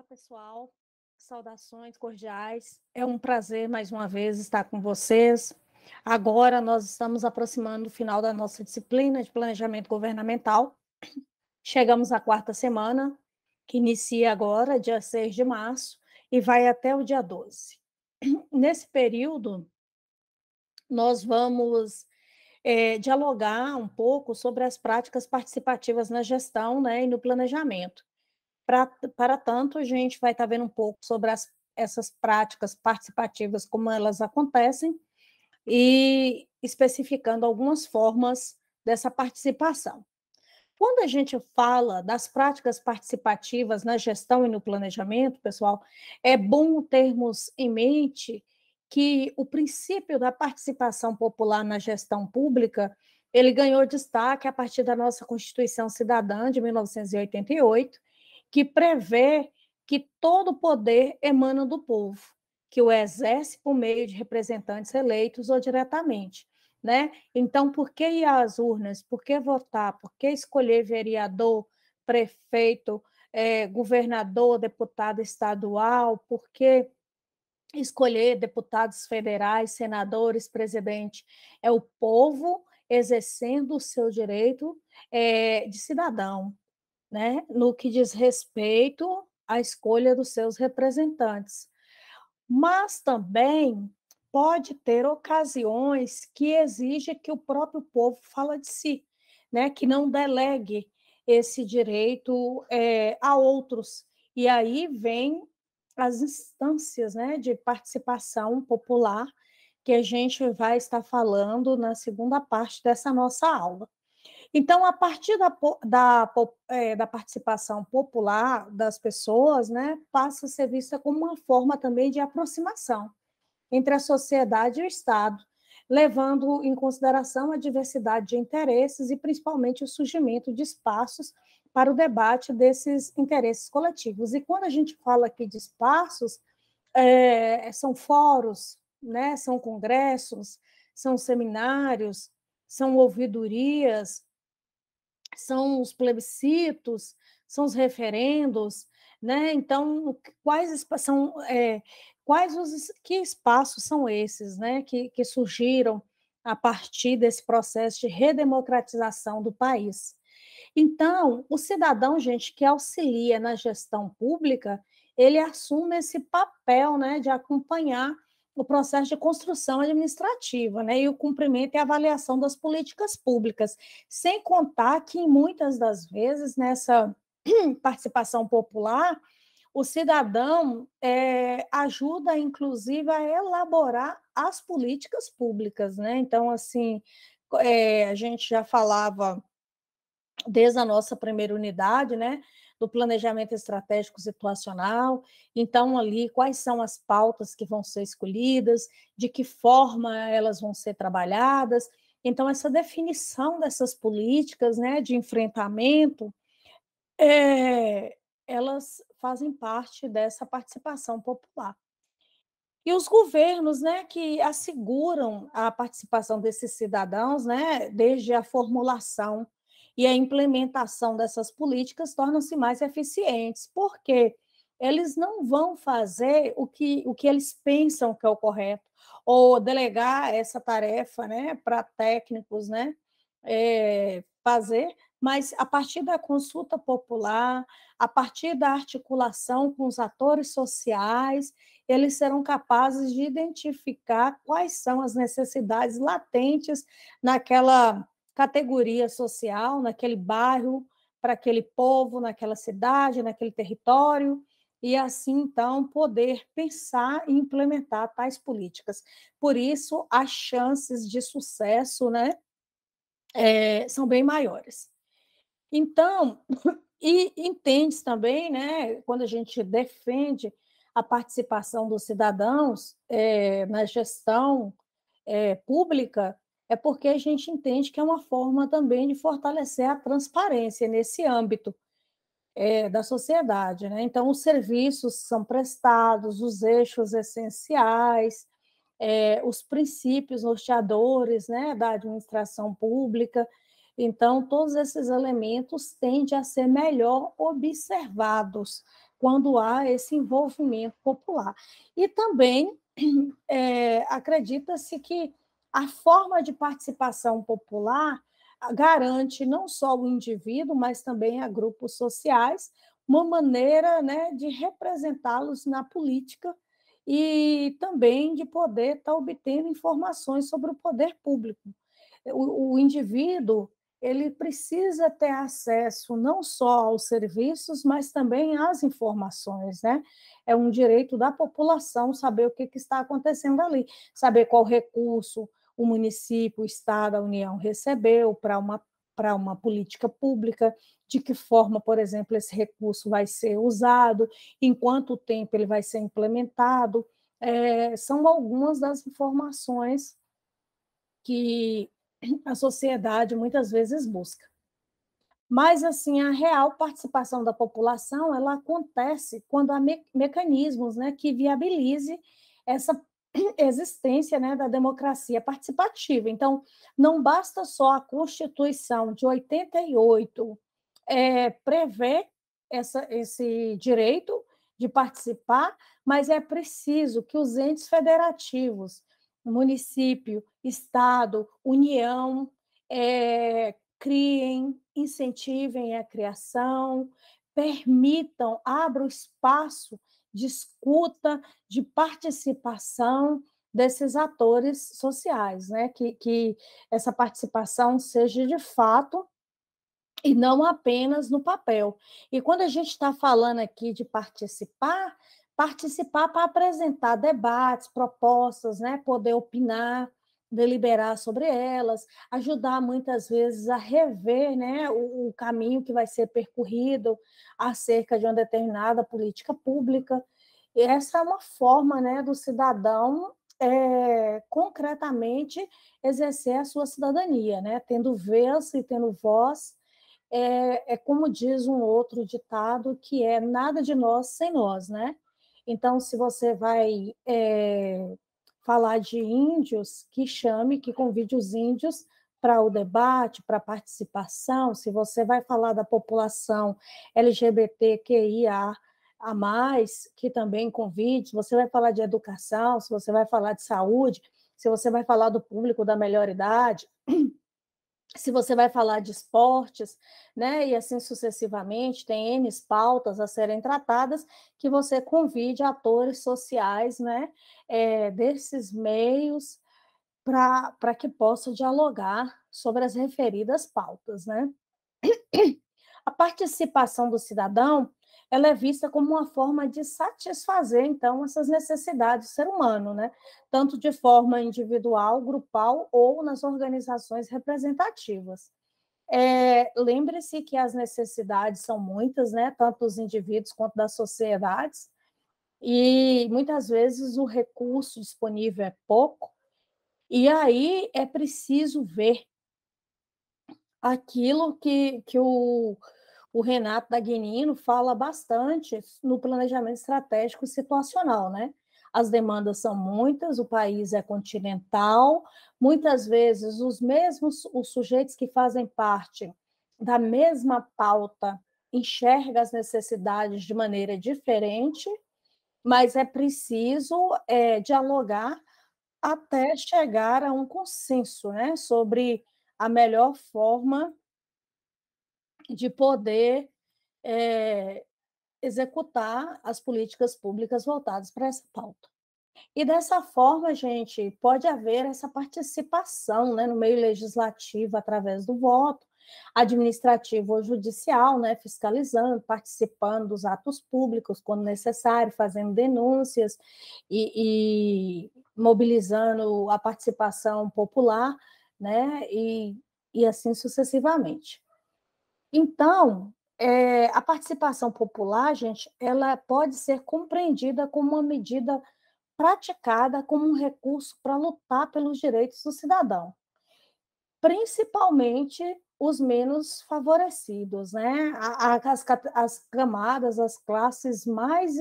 pessoal. Saudações cordiais. É um prazer, mais uma vez, estar com vocês. Agora, nós estamos aproximando do final da nossa disciplina de planejamento governamental. Chegamos à quarta semana, que inicia agora, dia 6 de março, e vai até o dia 12. Nesse período, nós vamos dialogar um pouco sobre as práticas participativas na gestão, né, e no planejamento. Para tanto, a gente vai estar vendo um pouco sobre essas práticas participativas, como elas acontecem, e especificando algumas formas dessa participação. Quando a gente fala das práticas participativas na gestão e no planejamento, pessoal, é bom termos em mente que o princípio da participação popular na gestão pública, ele ganhou destaque a partir da nossa Constituição Cidadã de 1988, que prevê que todo poder emana do povo, que o exerce por meio de representantes eleitos ou diretamente, né? Então, por que ir às urnas? Por que votar? Por que escolher vereador, prefeito, governador, deputado estadual? Por que escolher deputados federais, senadores, presidente? É o povo exercendo o seu direito de cidadão, né? No que diz respeito à escolha dos seus representantes. Mas também pode ter ocasiões que exige que o próprio povo fala de si, né? Que não delegue esse direito a outros. E aí vem as instâncias, né, de participação popular que a gente vai estar falando na segunda parte dessa nossa aula. Então, a partir da participação popular das pessoas, né, passa a ser vista como uma forma também de aproximação entre a sociedade e o Estado, levando em consideração a diversidade de interesses e principalmente o surgimento de espaços para o debate desses interesses coletivos. E quando a gente fala aqui de espaços, são fóruns, né, são congressos, são seminários, são ouvidorias, são os plebiscitos, são os referendos, né? Então, que espaços são esses, né? Que surgiram a partir desse processo de redemocratização do país. Então, o cidadão, gente, que auxilia na gestão pública, ele assume esse papel, né, de acompanhar o processo de construção administrativa, né, e o cumprimento e avaliação das políticas públicas, sem contar que, muitas das vezes, nessa participação popular, o cidadão ajuda, inclusive, a elaborar as políticas públicas, né? Então, assim, a gente já falava desde a nossa primeira unidade, né, do planejamento estratégico situacional. Então, ali, quais são as pautas que vão ser escolhidas, de que forma elas vão ser trabalhadas. Então, essa definição dessas políticas, né, de enfrentamento, elas fazem parte dessa participação popular. E os governos, né, que asseguram a participação desses cidadãos, né, desde a formulação e a implementação dessas políticas tornam-se mais eficientes, porque eles não vão fazer o que eles pensam que é o correto, ou delegar essa tarefa, né, para técnicos, né, fazer, mas a partir da consulta popular, a partir da articulação com os atores sociais, eles serão capazes de identificar quais são as necessidades latentes naquela categoria social, naquele bairro, para aquele povo, naquela cidade, naquele território, e assim, então, poder pensar e implementar tais políticas. Por isso, as chances de sucesso, né, são bem maiores. Então, e entende também, né, quando a gente defende a participação dos cidadãos na gestão pública, é porque a gente entende que é uma forma também de fortalecer a transparência nesse âmbito da sociedade, né? Então, os serviços são prestados, os eixos essenciais, os princípios norteadores, né, da administração pública. Então, todos esses elementos tendem a ser melhor observados, quando há esse envolvimento popular. E também acredita-se que a forma de participação popular garante não só o indivíduo, mas também a grupos sociais, uma maneira, né, de representá-los na política e também de poder estar obtendo informações sobre o poder público. O indivíduo ele precisa ter acesso não só aos serviços, mas também às informações, né? É um direito da população saber o que está acontecendo ali, saber qual recurso o município, o Estado, a União recebeu para uma política pública, de que forma, por exemplo, esse recurso vai ser usado, em quanto tempo ele vai ser implementado. São algumas das informações que a sociedade muitas vezes busca. Mas, assim, a real participação da população, ela acontece quando há mecanismos, né, que viabilize essa existência, né, da democracia participativa. Então, não basta só a Constituição de 88 prever esse direito de participar, mas é preciso que os entes federativos, município, Estado, União, criem, incentivem a criação, permitam, abram espaço de escuta, de participação desses atores sociais, né? Que essa participação seja de fato e não apenas no papel. E quando a gente está falando aqui de participar, participar para apresentar debates, propostas, né? Poder opinar, deliberar sobre elas, ajudar muitas vezes a rever, né, o caminho que vai ser percorrido acerca de uma determinada política pública. E essa é uma forma, né, do cidadão concretamente exercer a sua cidadania, né, tendo vez e tendo voz. Como diz um outro ditado, que é nada de nós sem nós, né? Então, se você vai falar de índios, que chame, que convide os índios para o debate, para a participação. Se você vai falar da população LGBTQIA a mais, que também convide. Se você vai falar de educação, se você vai falar de saúde, se você vai falar do público da melhor idade, se você vai falar de esportes, né, e assim sucessivamente, tem N pautas a serem tratadas, que você convide atores sociais, né, desses meios, para que possa dialogar sobre as referidas pautas, né? A participação do cidadão, ela é vista como uma forma de satisfazer, então, essas necessidades do ser humano, né? Tanto de forma individual, grupal ou nas organizações representativas. Lembre-se que as necessidades são muitas, né? Tanto dos indivíduos quanto das sociedades, e muitas vezes o recurso disponível é pouco, e aí é preciso ver aquilo que o Renato Dagnino fala bastante no planejamento estratégico situacional, né? As demandas são muitas, o país é continental, muitas vezes os sujeitos que fazem parte da mesma pauta enxergam as necessidades de maneira diferente, mas é preciso dialogar até chegar a um consenso, né, sobre a melhor forma de poder executar as políticas públicas voltadas para essa pauta. E dessa forma, gente, pode haver essa participação, né, no meio legislativo através do voto, administrativo ou judicial, né, fiscalizando, participando dos atos públicos quando necessário, fazendo denúncias e mobilizando a participação popular, né, e assim sucessivamente. Então, a participação popular, gente, ela pode ser compreendida como uma medida praticada como um recurso para lutar pelos direitos do cidadão, principalmente os menos favorecidos, né? As camadas, as classes mais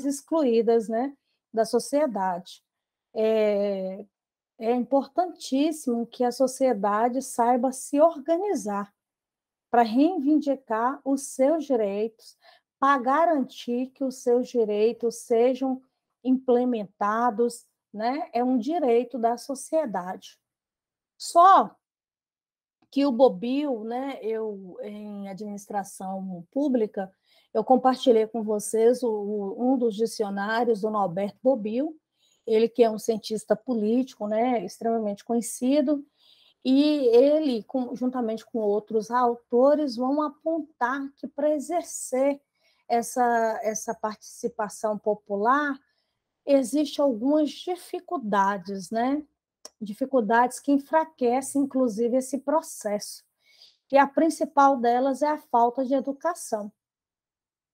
excluídas, né, da sociedade. É importantíssimo que a sociedade saiba se organizar para reivindicar os seus direitos, para garantir que os seus direitos sejam implementados, né? É um direito da sociedade. Só que o Bobbio, né, eu em administração pública, eu compartilhei com vocês um dos dicionários do Norberto Bobbio, ele que é um cientista político, né, extremamente conhecido, e ele, juntamente com outros autores, vão apontar que para exercer essa participação popular, existem algumas dificuldades, né? Dificuldades que enfraquecem, inclusive, esse processo. E a principal delas é a falta de educação.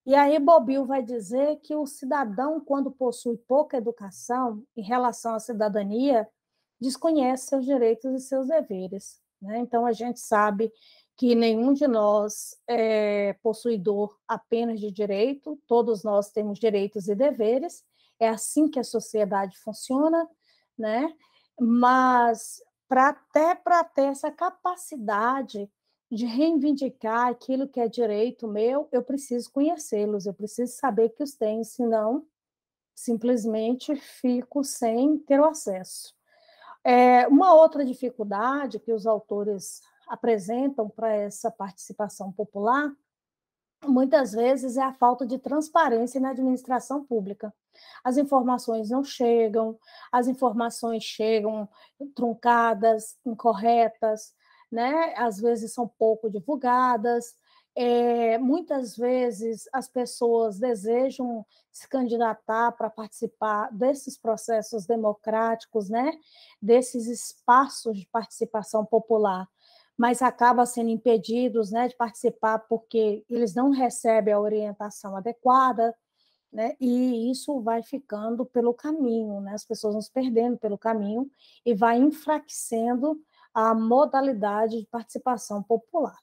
E aí Bobbio vai dizer que o cidadão, quando possui pouca educação em relação à cidadania, desconhece seus direitos e seus deveres, né? Então, a gente sabe que nenhum de nós é possuidor apenas de direito, todos nós temos direitos e deveres, é assim que a sociedade funciona, né? Mas até para ter essa capacidade de reivindicar aquilo que é direito meu, eu preciso conhecê-los, eu preciso saber que os tenho, senão simplesmente fico sem ter o acesso. Uma outra dificuldade que os autores apresentam para essa participação popular, muitas vezes, é a falta de transparência na administração pública. As informações não chegam, as informações chegam truncadas, incorretas, né? Às vezes são pouco divulgadas. Muitas vezes as pessoas desejam se candidatar para participar desses processos democráticos, né? Desses espaços de participação popular, mas acabam sendo impedidos, né, de participar porque eles não recebem a orientação adequada, né? E isso vai ficando pelo caminho, né? As pessoas vão se perdendo pelo caminho e vai enfraquecendo a modalidade de participação popular.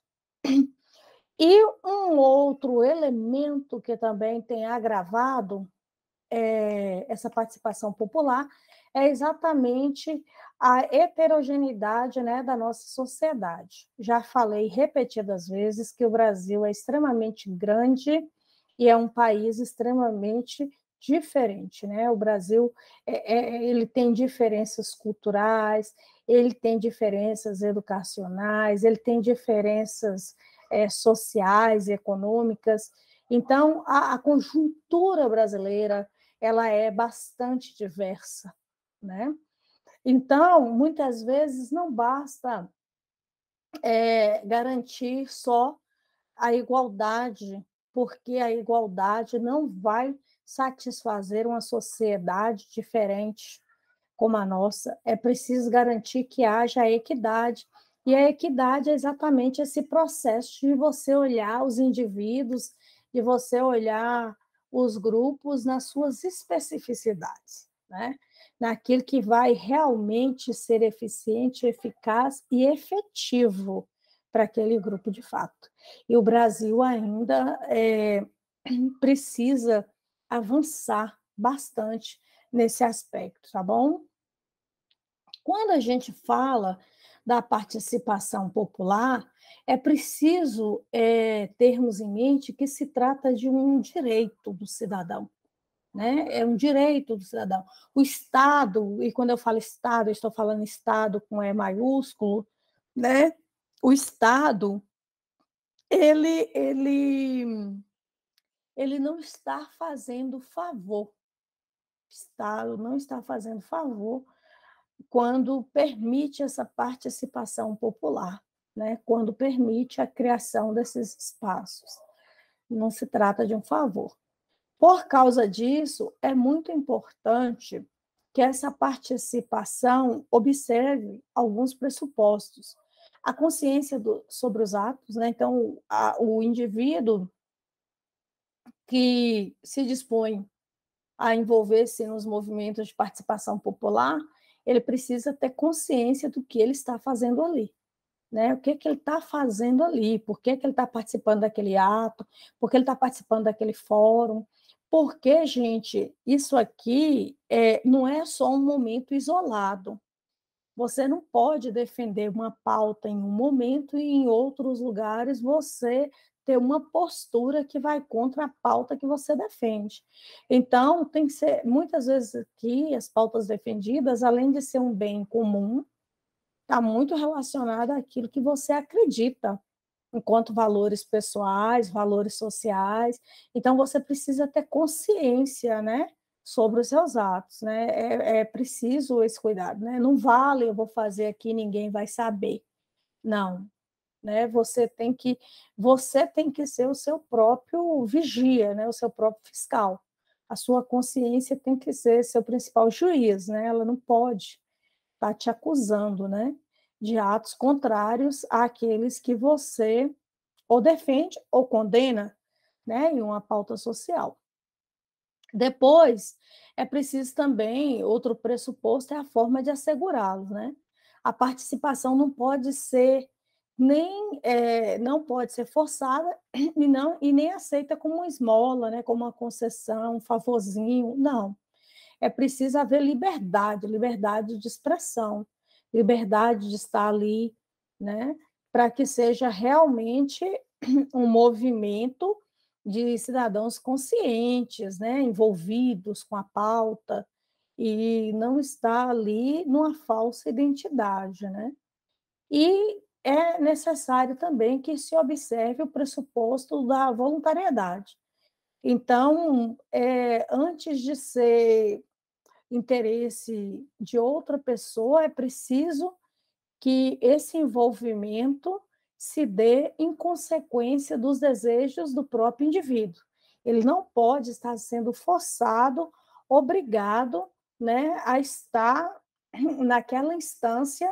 E um outro elemento que também tem agravado essa participação popular é exatamente a heterogeneidade, né, da nossa sociedade. Já falei repetidas vezes que o Brasil é extremamente grande e é um país extremamente diferente, né? O Brasil ele tem diferenças culturais, ele tem diferenças educacionais, ele tem diferenças sociais e econômicas. Então, a conjuntura brasileira ela é bastante diversa, né? Então, muitas vezes não basta garantir só a igualdade, porque a igualdade não vai satisfazer uma sociedade diferente como a nossa. É preciso garantir que haja a equidade. E a equidade é exatamente esse processo de você olhar os indivíduos, de você olhar os grupos nas suas especificidades, né? Naquilo que vai realmente ser eficiente, eficaz e efetivo para aquele grupo de fato. E o Brasil ainda precisa avançar bastante nesse aspecto, tá bom? Quando a gente fala da participação popular, é preciso termos em mente que se trata de um direito do cidadão, né? É um direito do cidadão. O Estado, e quando eu falo Estado, eu estou falando Estado com E maiúsculo, né? O Estado, ele, ele, ele não está fazendo favor. O Estado não está fazendo favor quando permite essa participação popular, né? Quando permite a criação desses espaços. Não se trata de um favor. Por causa disso, é muito importante que essa participação observe alguns pressupostos. A consciência sobre os atos, né? Então, o indivíduo que se dispõe a envolver-se nos movimentos de participação popular, ele precisa ter consciência do que ele está fazendo ali, né? O que ele está fazendo ali, por que ele está participando daquele ato, por que ele está participando daquele fórum, porque, gente, isso aqui não é só um momento isolado. Você não pode defender uma pauta em um momento e em outros lugares você ter uma postura que vai contra a pauta que você defende. Então, tem que ser, muitas vezes aqui, as pautas defendidas, além de ser um bem comum, está muito relacionada àquilo que você acredita, enquanto valores pessoais, valores sociais. Então, você precisa ter consciência, né, sobre os seus atos, né? É preciso esse cuidado, né? Não vale, eu vou fazer aqui, ninguém vai saber. Não, né? Você tem que ser o seu próprio vigia, né? O seu próprio fiscal. A sua consciência tem que ser seu principal juiz, né? Ela não pode estar te acusando, né, de atos contrários àqueles que você ou defende ou condena, né, em uma pauta social. Depois, é preciso também, outro pressuposto é a forma de assegurá-los, né? A participação não pode ser não pode ser forçada e nem aceita como uma esmola, né, como uma concessão, um favorzinho, não. É preciso haver liberdade, liberdade de expressão, liberdade de estar ali, né, para que seja realmente um movimento de cidadãos conscientes, né, envolvidos com a pauta, e não estar ali numa falsa identidade, né? E é necessário também que se observe o pressuposto da voluntariedade. Então, antes de ser interesse de outra pessoa, é preciso que esse envolvimento se dê em consequência dos desejos do próprio indivíduo. Ele não pode estar sendo forçado, obrigado, né, a estar naquela instância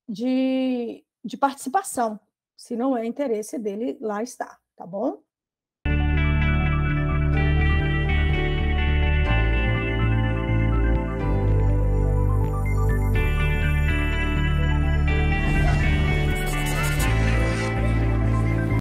de participação, se não é interesse dele lá estar, tá bom?